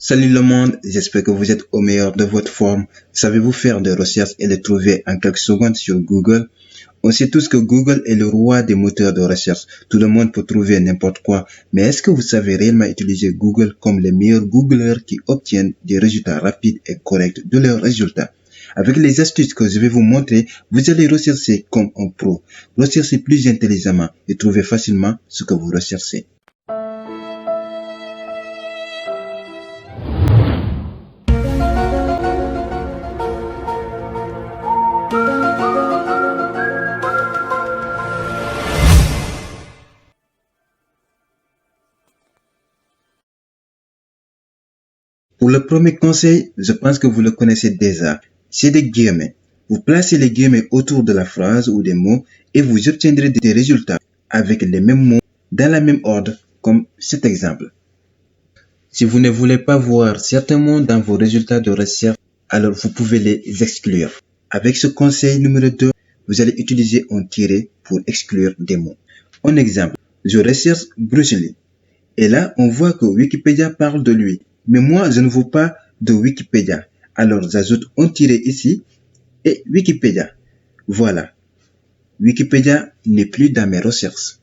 Salut le monde, j'espère que vous êtes au meilleur de votre forme. Savez-vous faire des recherches et les trouver en quelques secondes sur Google? On sait tous que Google est le roi des moteurs de recherche. Tout le monde peut trouver n'importe quoi. Mais est-ce que vous savez réellement utiliser Google comme les meilleurs Googleurs qui obtiennent des résultats rapides et corrects de leurs résultats? Avec les astuces que je vais vous montrer, vous allez rechercher comme un pro. Recherchez plus intelligemment et trouvez facilement ce que vous recherchez. Pour le premier conseil, je pense que vous le connaissez déjà. C'est des guillemets. Vous placez les guillemets autour de la phrase ou des mots et vous obtiendrez des résultats avec les mêmes mots dans la même ordre, comme cet exemple. Si vous ne voulez pas voir certains mots dans vos résultats de recherche, alors vous pouvez les exclure. Avec ce conseil numéro 2, vous allez utiliser un tiret pour exclure des mots. Un exemple, je recherche Bruce Lee. Et là, on voit que Wikipédia parle de lui. Mais moi, je ne veux pas de Wikipédia. Alors, j'ajoute un tiret ici et Wikipédia. Voilà. Wikipédia n'est plus dans mes recherches.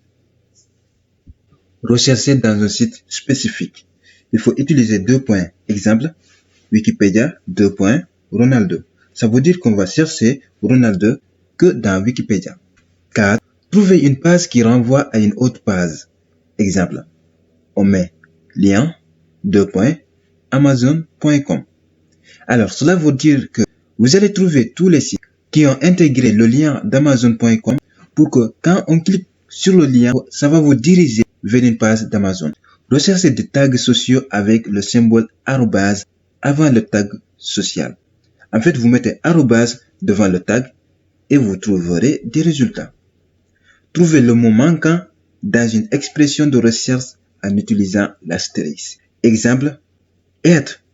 Rechercher dans un site spécifique. Il faut utiliser deux points. Exemple, Wikipédia, Ronaldo. Ça veut dire qu'on va chercher Ronaldo que dans Wikipédia. 4. Trouver une page qui renvoie à une autre page. Exemple, on met lien, Amazon.com. Alors, cela veut dire que vous allez trouver tous les sites qui ont intégré le lien d'Amazon.com pour que quand on clique sur le lien, ça va vous diriger vers une page d'Amazon. Recherchez des tags sociaux avec le symbole arrobase avant le tag social. En fait, vous mettez arrobase devant le tag et vous trouverez des résultats. Trouvez le mot manquant dans une expression de recherche en utilisant l'astérisque. Exemple, être,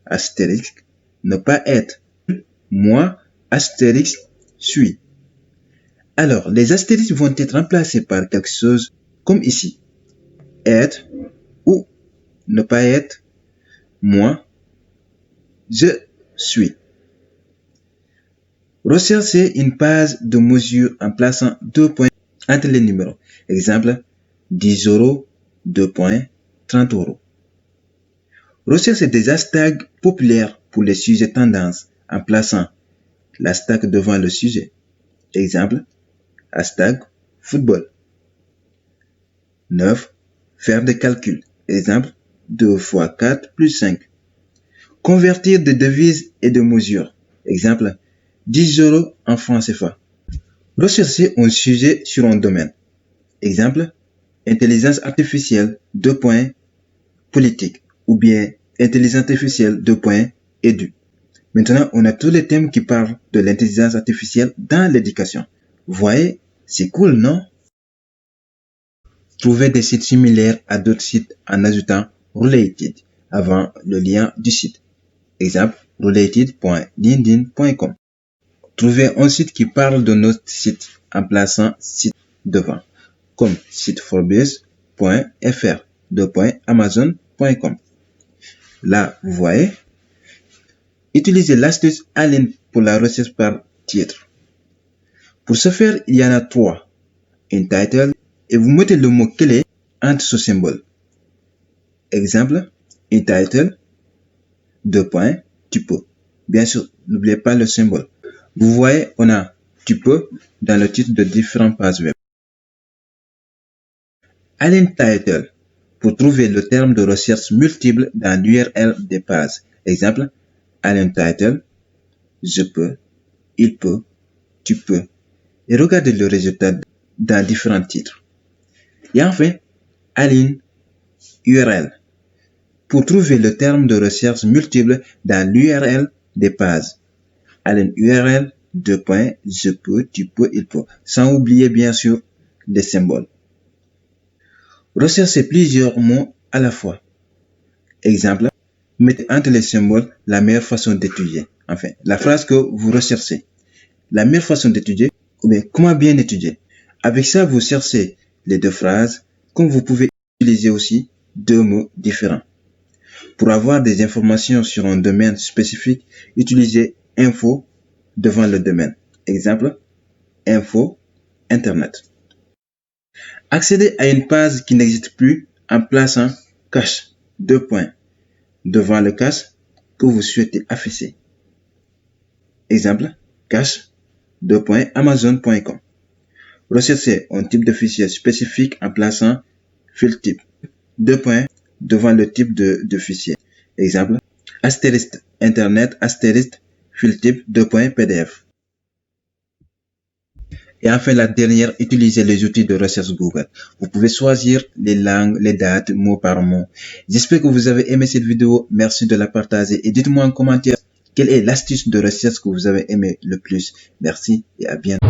astérisque, ne pas être. Moi, astérisque, suis. Alors, les astérisques vont être remplacés par quelque chose comme ici. Être ou ne pas être. Moi, je suis. Recherchez une page de mesure en plaçant deux points entre les numéros. Exemple, 10 euros, 30 euros. Recherchez des hashtags populaires pour les sujets tendances en plaçant l'hashtag devant le sujet. Exemple, hashtag football. 9. Faire des calculs. Exemple, 2 fois 4 plus 5. Convertir des devises et de mesures. Exemple, 10 euros en francs CFA. Recherchez un sujet sur un domaine. Exemple, intelligence artificielle, politique. Ou bien intelligence artificielle, édu. Maintenant, on a tous les thèmes qui parlent de l'intelligence artificielle dans l'éducation. Vous voyez, c'est cool, non? Trouvez des sites similaires à d'autres sites en ajoutant related avant le lien du site. Exemple, related.linkedin.com. Trouvez un site qui parle de notre site en plaçant site devant, comme siteforbes.fr, Amazon.com. Là, vous voyez, utilisez l'astuce Align pour la recherche par titre. Pour ce faire, il y en a 3. Un title, et vous mettez le mot clé entre ce symbole. Exemple, un title, tu peux. Bien sûr, n'oubliez pas le symbole. Vous voyez, on a tu peux dans le titre de différentes pages web. Align title pour trouver le terme de recherche multiple dans l'URL des pages. Exemple, Align title, je peux, il peut, tu peux. Et regardez le résultat dans différents titres. Et enfin, Align URL pour trouver le terme de recherche multiple dans l'URL des pages. Align URL, je peux, tu peux, il peut. Sans oublier bien sûr les symboles. Recherchez plusieurs mots à la fois. Exemple, mettez entre les symboles la meilleure façon d'étudier. Enfin, la phrase que vous recherchez. La meilleure façon d'étudier, ou bien comment bien étudier. Avec ça, vous cherchez les deux phrases, comme vous pouvez utiliser aussi deux mots différents. Pour avoir des informations sur un domaine spécifique, utilisez info devant le domaine. Exemple, info, Internet. Accédez à une page qui n'existe plus en plaçant cache, devant le cache que vous souhaitez afficher. Exemple, cache, amazon.com. Recherchez un type de fichier spécifique en plaçant file type, devant le type de fichier. Exemple, astérisque internet, astérisque file type, PDF. Et enfin, la dernière, utilisez les outils de recherche Google. Vous pouvez choisir les langues, les dates, mot par mot. J'espère que vous avez aimé cette vidéo. Merci de la partager et dites-moi en commentaire quelle est l'astuce de recherche que vous avez aimé le plus. Merci et à bientôt.